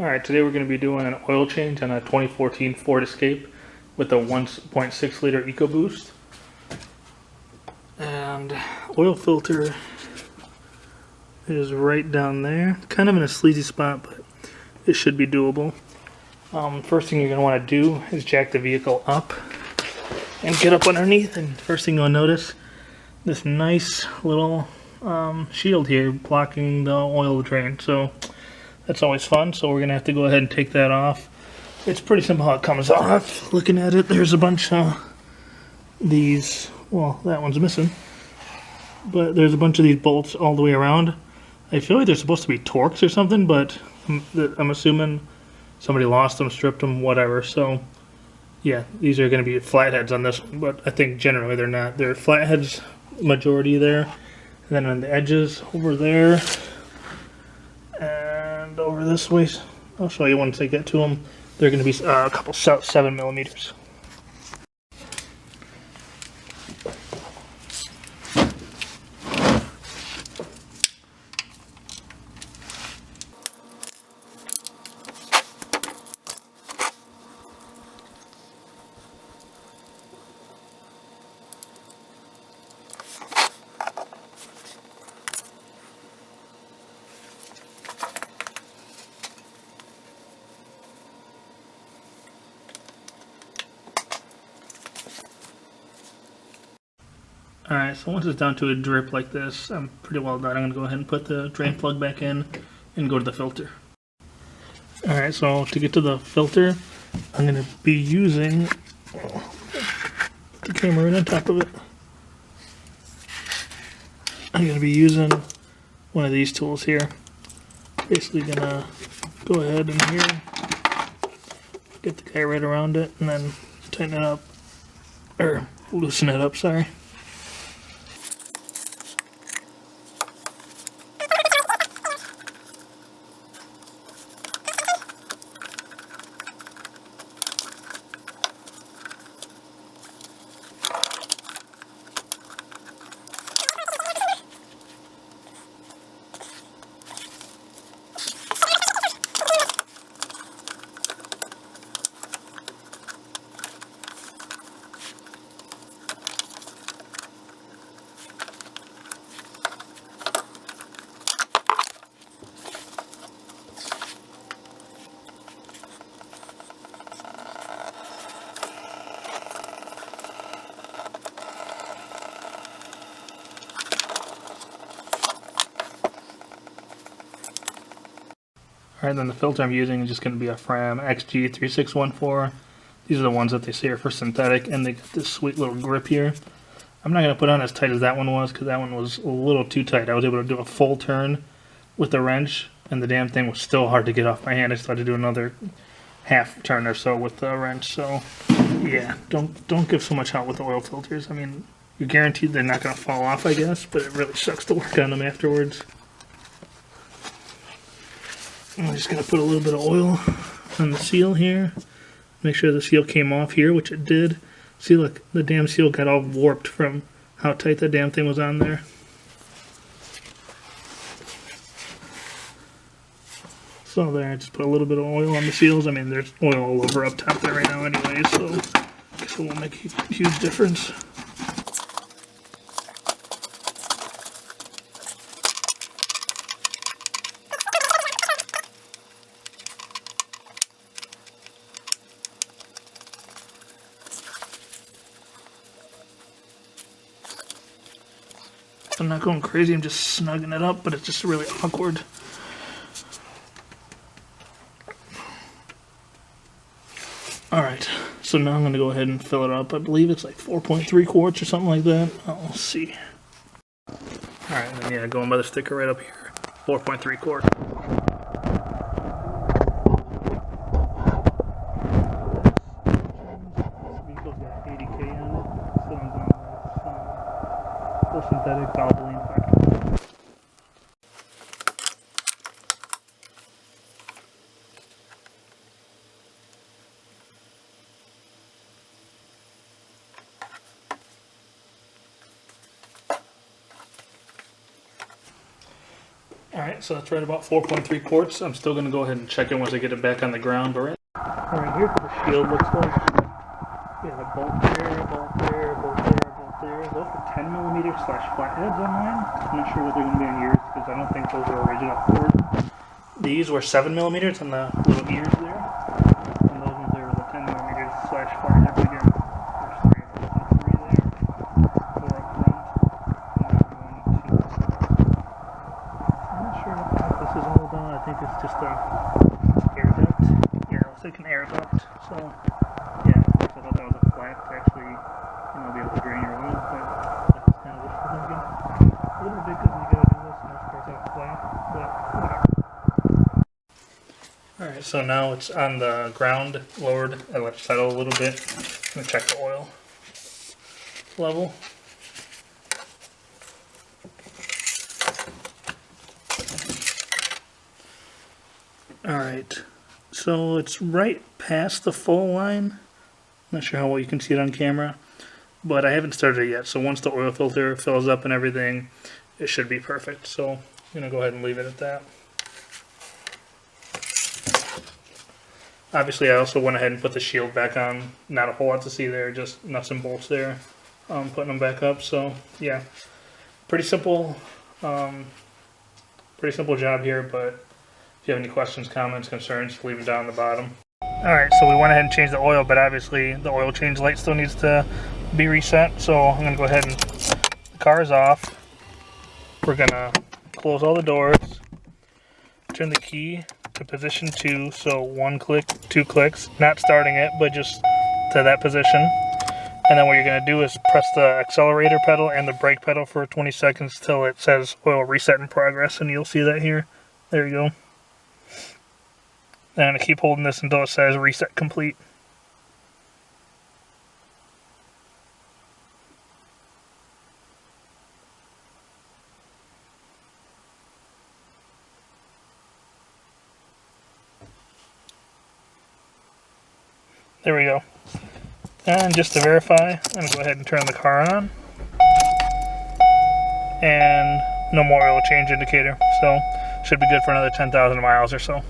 Alright, today we're going to be doing an oil change on a 2014 Ford Escape with a 1.6 liter Ecoboost. And oil filter is right down there. Kind of in a sleazy spot, but it should be doable. First thing you're going to want to do is jack the vehicle up and get up underneath. And first thing you'll notice, this nice little shield here blocking the oil drain. So that's always fun, so we're going to have to go ahead and take that off. It's pretty simple how it comes off. Looking at it, there's a bunch of these, well, that one's missing, but there's a bunch of these bolts all the way around. I feel like they're supposed to be Torx or something, but I'm assuming somebody lost them, stripped them, whatever. So, yeah, these are going to be flatheads on this one, but I think generally they're not. They're flatheads, majority there. And then on the edges over there, over this way, I'll show you once I get to them. They're going to be a couple 7mm. Alright, so once it's down to a drip like this, I'm pretty well done. I'm going to go ahead and put the drain plug back in and go to the filter. Alright, so to get to the filter, I'm going to be using the camera right on top of it. I'm going to be using one of these tools here. Basically going to go ahead and here, get the guy right around it, and then tighten it up, or loosen it up, sorry. Alright, then the filter I'm using is just going to be a Fram XG3614. These are the ones that they say are for synthetic, and they got this sweet little grip here. I'm not going to put on as tight as that one was, because that one was a little too tight. I was able to do a full turn with the wrench, and the damn thing was still hard to get off my hand. I still had to do another half turn or so with the wrench. So, yeah, don't give so much out with the oil filters. I mean, you're guaranteed they're not going to fall off, I guess, but it really sucks to work on them afterwards. I'm just going to put a little bit of oil on the seal here. Make sure the seal came off here, which it did. See, look, the damn seal got all warped from how tight that damn thing was on there. So there, I just put a little bit of oil on the seals. I mean, there's oil all over up top there right now anyway, so I guess it won't make a huge difference. I'm not going crazy, I'm just snugging it up, but it's just really awkward. Alright, so now I'm going to go ahead and fill it up. I believe it's like 4.3 quarts or something like that. I'll see. Alright, then yeah, going by the sticker right up here. 4.3 quarts. This vehicle's got 80K on it, so I'm going with full synthetic valvoline factor. Alright, so that's right about 4.3 quarts. I'm still going to go ahead and check it once I get it back on the ground. Alright, here's what the shield looks like. We have a bolt there, bolt there, bolt there, bolt there. Those are 10mm / flatheads on mine. I'm not sure what they're going to be on yours because I don't think those are original cord. These were 7mm on the little ears there. And those ones there were the 10mm / flatheads again. There's three of them. So three there. Four up front. And then 1, 2. I'm not sure what this is all about. I think it's just a air duct. Yeah, it looks like an air duct. So, yeah, at first I thought that was a flat to actually, be able to drain your oil, but that's kind of wishful thinking. A little bit because we gotta do this, and of course it's flat, but whatever. Alright, so now it's on the ground, lowered. I let it settle a little bit. I'm gonna check the oil level. Alright, so it's right past the full line. Not sure how well you can see it on camera, but I haven't started it yet. So once the oil filter fills up and everything, it should be perfect. So I'm going to go ahead and leave it at that. Obviously, I also went ahead and put the shield back on. Not a whole lot to see there, just nuts and bolts there. Putting them back up. So yeah, pretty simple job here, but if you have any questions, comments, concerns, leave them down the bottom. Alright, so we went ahead and changed the oil, but obviously the oil change light still needs to be reset. So I'm going to go ahead and, the car is off. We're going to close all the doors, turn the key to position 2, so 1 click, 2 clicks, not starting it, but just to that position. And then what you're going to do is press the accelerator pedal and the brake pedal for 20 seconds till it says oil reset in progress, and you'll see that here. There you go. And I'm going to keep holding this until it says reset complete. There we go. And just to verify, I'm going to go ahead and turn the car on. And no more oil change indicator. So should be good for another 10,000 miles or so.